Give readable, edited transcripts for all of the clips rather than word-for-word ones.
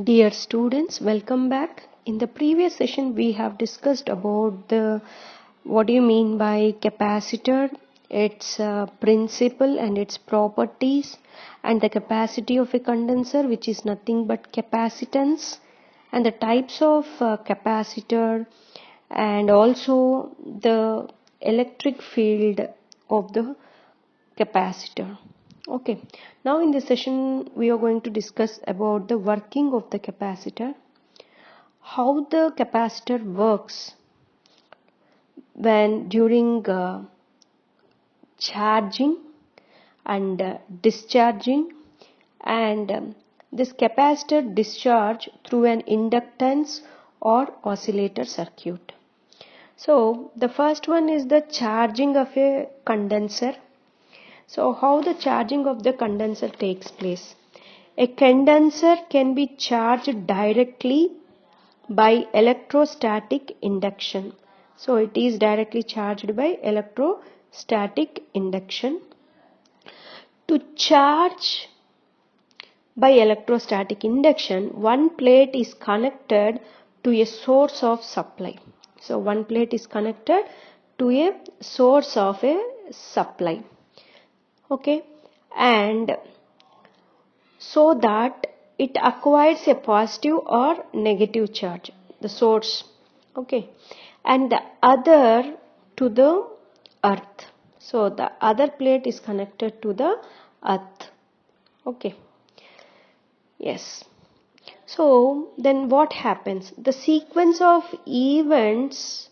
Dear students, welcome back. In the previous session we have discussed about what do you mean by capacitor, its principle and its properties, and the capacity of a condenser, which is nothing but capacitance, and the types of capacitor, and also the electric field of the capacitor. Okay, now in this session we are going to discuss about the working of the capacitor, how the capacitor works when during charging and discharging, and this capacitor discharge through an inductance or oscillator circuit. So the first one is the charging of a condenser. So how the charging of the condenser takes place? A condenser can be charged directly by electrostatic induction. So it is directly charged by electrostatic induction. To charge by electrostatic induction, one plate is connected to a source of supply. So one plate is connected to a source of a supply. Okay, and so that it acquires a positive or negative charge, the source, okay, and the other to the earth. So the other plate is connected to the earth. Okay, yes. So then what happens? The sequence of events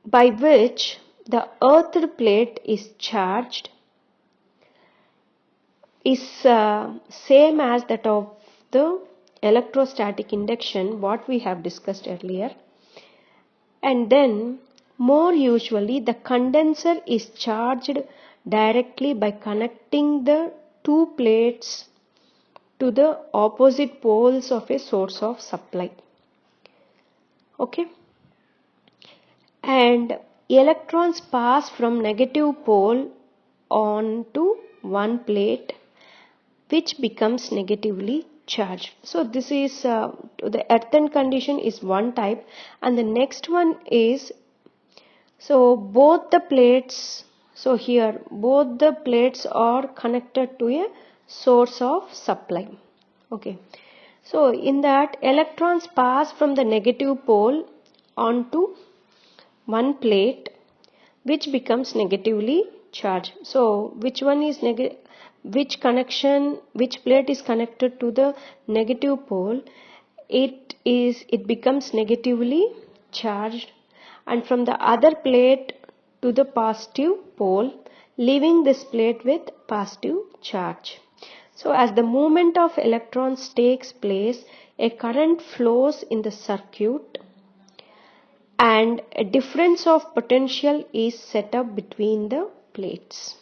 by which the earth plate is charged is same as that of the electrostatic induction, what we have discussed earlier. And then more usually the condenser is charged directly by connecting the two plates to the opposite poles of a source of supply. Okay, and electrons pass from negative pole on to one plate, which becomes negatively charged. So this is the earthen condition is one type, and the next one is, so both the plates, so here both the plates are connected to a source of supply. Okay, so in that electrons pass from the negative pole onto one plate, which becomes negatively charged. So which one is negative? Which plate is connected to the negative pole, it becomes negatively charged, and from the other plate to the positive pole, leaving this plate with positive charge. So as the movement of electrons takes place, a current flows in the circuit and a difference of potential is set up between the plates.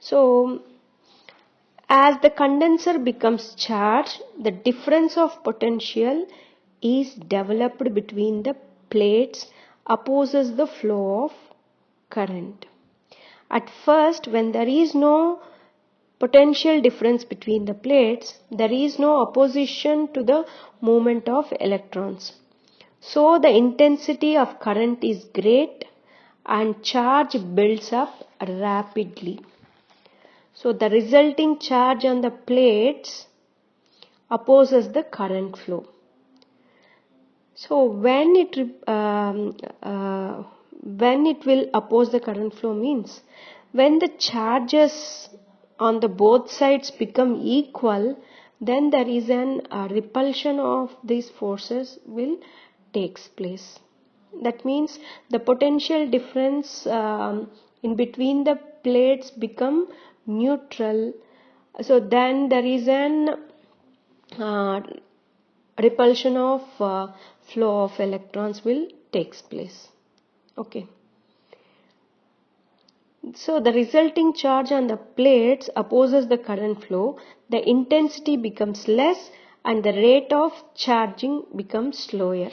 So as the condenser becomes charged, the difference of potential is developed between the plates, opposes the flow of current. At first, when there is no potential difference between the plates, there is no opposition to the movement of electrons. So the intensity of current is great and charge builds up rapidly. So the resulting charge on the plates opposes the current flow. So when it will oppose the current flow means when the charges on the both sides become equal, then there is an repulsion of these forces will takes place. That means the potential difference in between the plates become neutral. So then there is an repulsion of flow of electrons will takes place. Okay. So the resulting charge on the plates opposes the current flow. The intensity becomes less and the rate of charging becomes slower.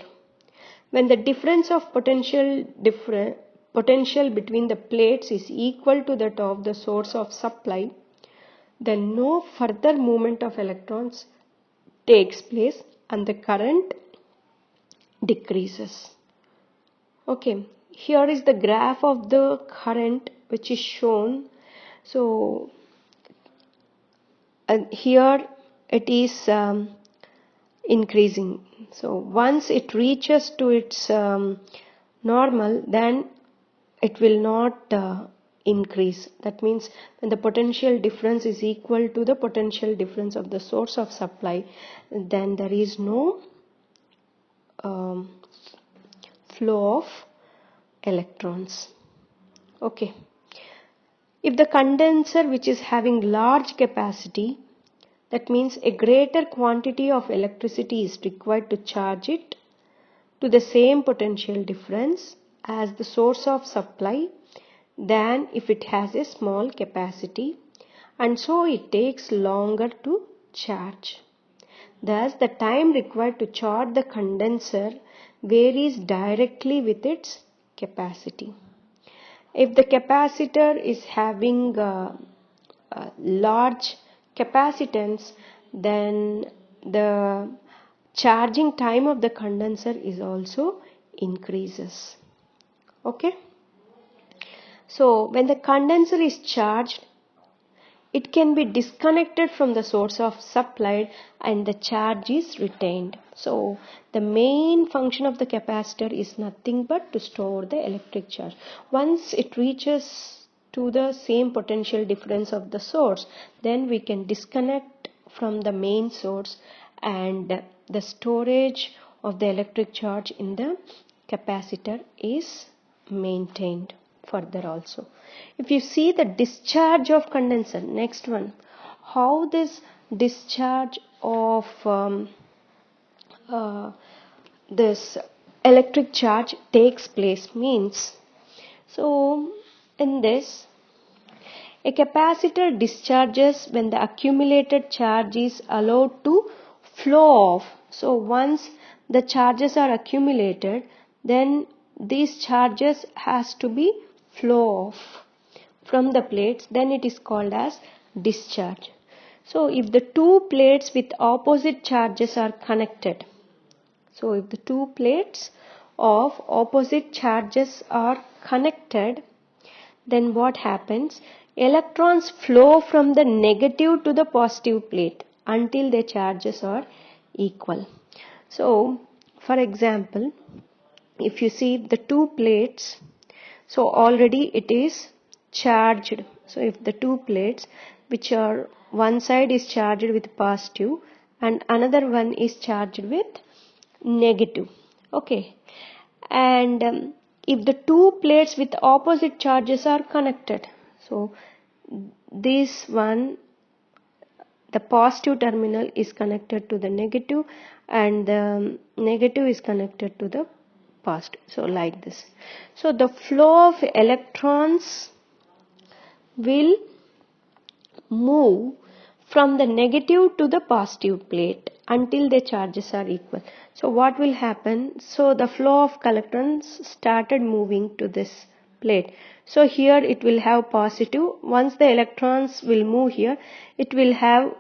When the difference of potential between the plates is equal to that of the source of supply, then no further movement of electrons takes place and the current decreases. Okay, here is the graph of the current which is shown. So here it is increasing. So once it reaches to its normal, then it will not increase. That means when the potential difference is equal to the potential difference of the source of supply, then there is no flow of electrons. Okay. If the condenser which is having large capacity, that means a greater quantity of electricity is required to charge it to the same potential difference as the source of supply than if it has a small capacity, and so it takes longer to charge. Thus, the time required to charge the condenser varies directly with its capacity. If the capacitor is having a large capacitance, then the charging time of the condenser is also increases. Okay. So when the condenser is charged, it can be disconnected from the source of supply and the charge is retained. So the main function of the capacitor is nothing but to store the electric charge. Once it reaches to the same potential difference of the source, then we can disconnect from the main source and the storage of the electric charge in the capacitor is maintained further also. If you see the discharge of condenser, next one, how this discharge of this electric charge takes place means, so in this, a capacitor discharges when the accumulated charge is allowed to flow off. So once the charges are accumulated, then these charges has to be flow off from the plates, then it is called as discharge. So if the two plates with opposite charges are connected, so if the two plates of opposite charges are connected, then what happens? Electrons flow from the negative to the positive plate until their charges are equal. So for example, if you see the two plates, so already it is charged. So if the two plates which are one side is charged with positive and another one is charged with negative. Okay. And if the two plates with opposite charges are connected, so this one, the positive terminal is connected to the negative and the negative is connected to the positive. So like this. So the flow of electrons will move from the negative to the positive plate until the charges are equal. So what will happen? So the flow of electrons started moving to this plate. So here it will have positive. Once the electrons will move here, it will have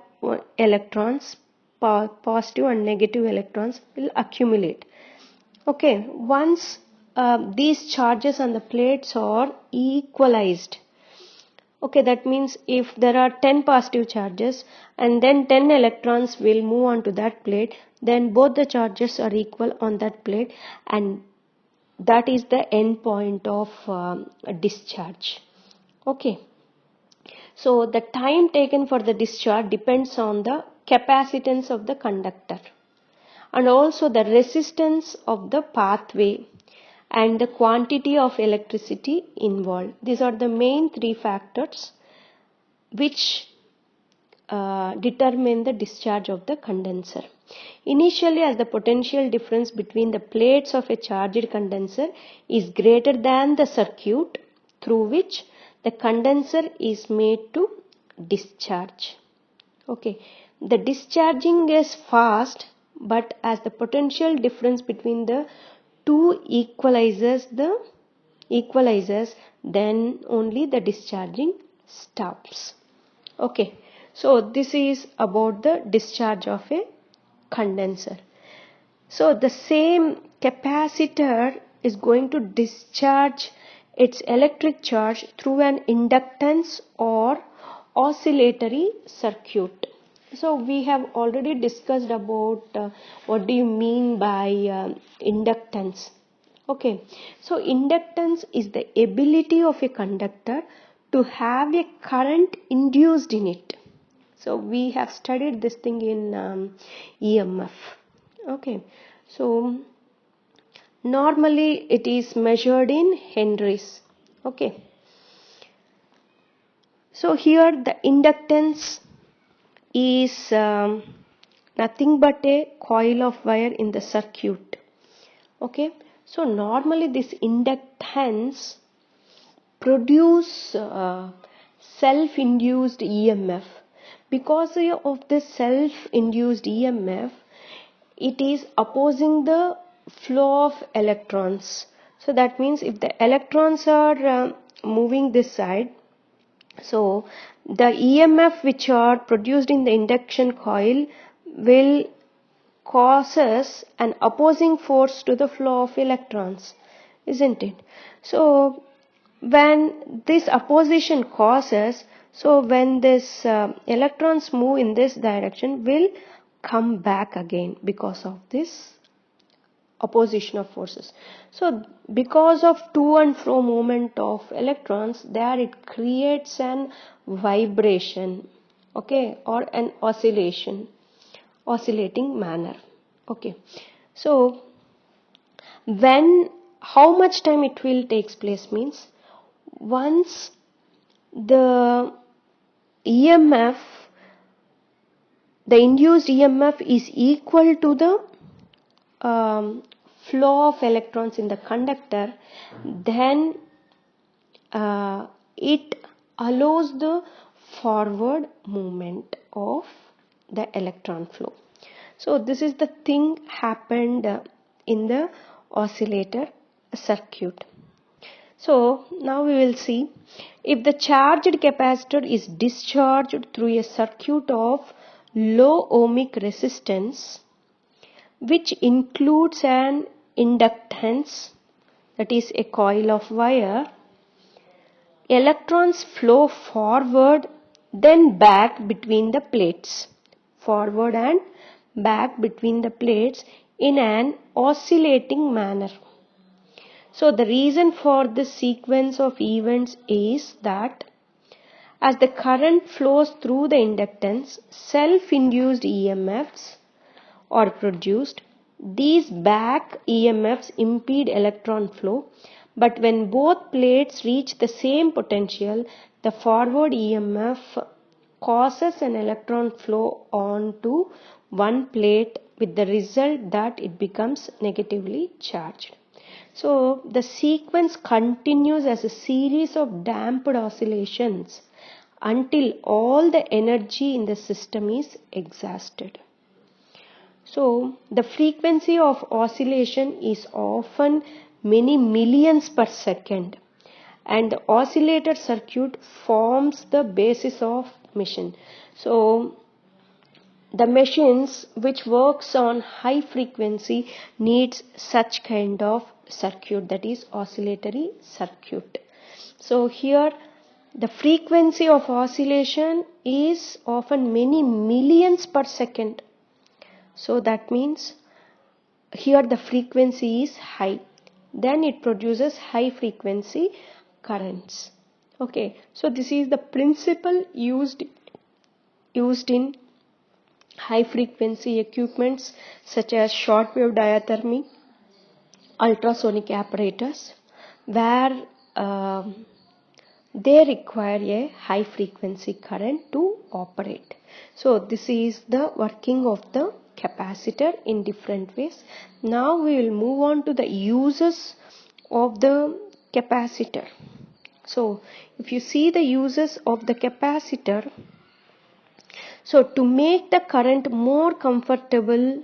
electrons, positive and negative electrons will accumulate. Okay, once these charges on the plates are equalized. Okay, that means if there are 10 positive charges and then 10 electrons will move on to that plate, then both the charges are equal on that plate, and that is the end point of a discharge. Okay. So the time taken for the discharge depends on the capacitance of the conductor and also the resistance of the pathway and the quantity of electricity involved. These are the main three factors which determine the discharge of the condenser. Initially, as the potential difference between the plates of a charged condenser is greater than the circuit through which the condenser is made to discharge. Okay, the discharging is fast, but as the potential difference between the two equalizes, then only the discharging stops. Okay, So this is about the discharge of a condenser. So the same capacitor is going to discharge its electric charge through an inductance or oscillatory circuit. So we have already discussed about what do you mean by inductance. Okay, so inductance is the ability of a conductor to have a current induced in it. So we have studied this thing in EMF. Okay, so normally it is measured in henries. Okay, so here the inductance is nothing but a coil of wire in the circuit. Okay, so normally this inductance produce self-induced EMF. Because of this self-induced EMF, it is opposing the flow of electrons. So that means if the electrons are moving this side, so the EMF which are produced in the induction coil will causes an opposing force to the flow of electrons, isn't it? So when this opposition causes, so when this electrons move in this direction will come back again because of this opposition of forces. So because of to and fro movement of electrons, there it creates an vibration, okay, or an oscillating manner. Okay, so when how much time it will takes place means once the EMF, the induced EMF is equal to the flow of electrons in the conductor, then it allows the forward movement of the electron flow. So this is the thing happened in the oscillator circuit. So now we will see if the charged capacitor is discharged through a circuit of low ohmic resistance, which includes an inductance, that is a coil of wire, electrons flow forward then back between the plates, forward and back between the plates in an oscillating manner. So the reason for this sequence of events is that as the current flows through the inductance, self-induced EMFs are produced. These back EMFs impede electron flow, but when both plates reach the same potential, the forward EMF causes an electron flow onto one plate with the result that it becomes negatively charged. So the sequence continues as a series of damped oscillations until all the energy in the system is exhausted. So the frequency of oscillation is often many millions per second, and the oscillator circuit forms the basis of machine. So the machines which works on high frequency needs such kind of circuit, that is oscillatory circuit. So here the frequency of oscillation is often many millions per second. So that means here the frequency is high, then it produces high frequency currents. Okay, so this is the principle used in high frequency equipments such as short wave diathermy, ultrasonic apparatus, where they require a high frequency current to operate. So this is the working of the capacitor in different ways. Now we will move on to the uses of the capacitor. So if you see the uses of the capacitor, so to make the current more comfortable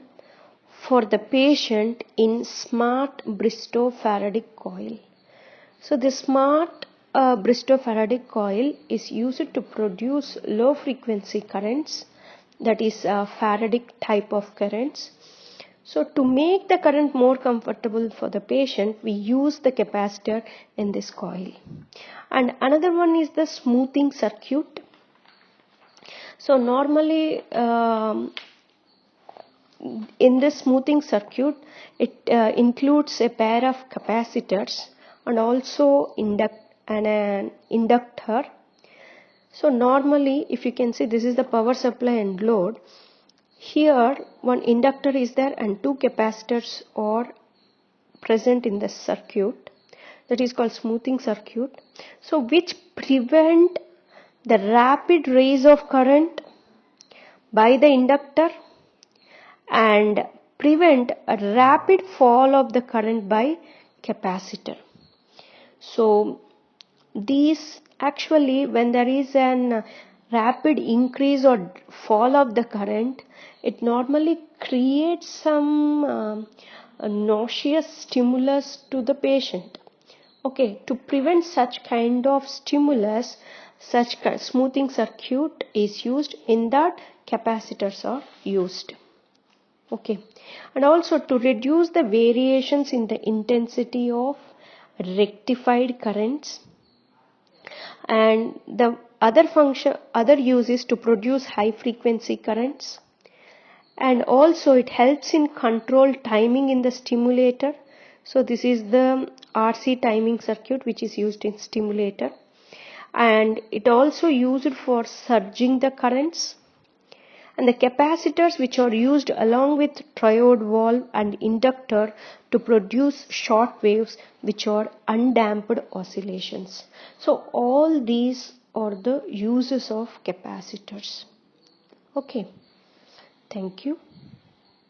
for the patient in smart Bristow Faraday coil. So the smart a Bristol-Faraday coil is used to produce low frequency currents, that is Faraday type of currents. So to make the current more comfortable for the patient, we use the capacitor in this coil. And another one is the smoothing circuit. So normally in the smoothing circuit, it includes a pair of capacitors and also an inductor. So normally, if you can see, this is the power supply and load. Here one inductor is there and two capacitors are present in the circuit, that is called smoothing circuit. So which prevent the rapid rise of current by the inductor and prevent a rapid fall of the current by capacitor. So these actually, when there is an rapid increase or fall of the current, it normally creates some nauseous stimulus to the patient. Okay, to prevent such kind of stimulus, such smoothing circuit is used, in that capacitors are used. Okay, and also to reduce the variations in the intensity of rectified currents. And the other use is to produce high frequency currents, and also it helps in control timing in the stimulator. So this is the RC timing circuit which is used in stimulator, and it also used for surging the currents. And the capacitors which are used along with triode valve and inductor to produce shock waves which are undamped oscillations. So all these are the uses of capacitors. Okay, thank you.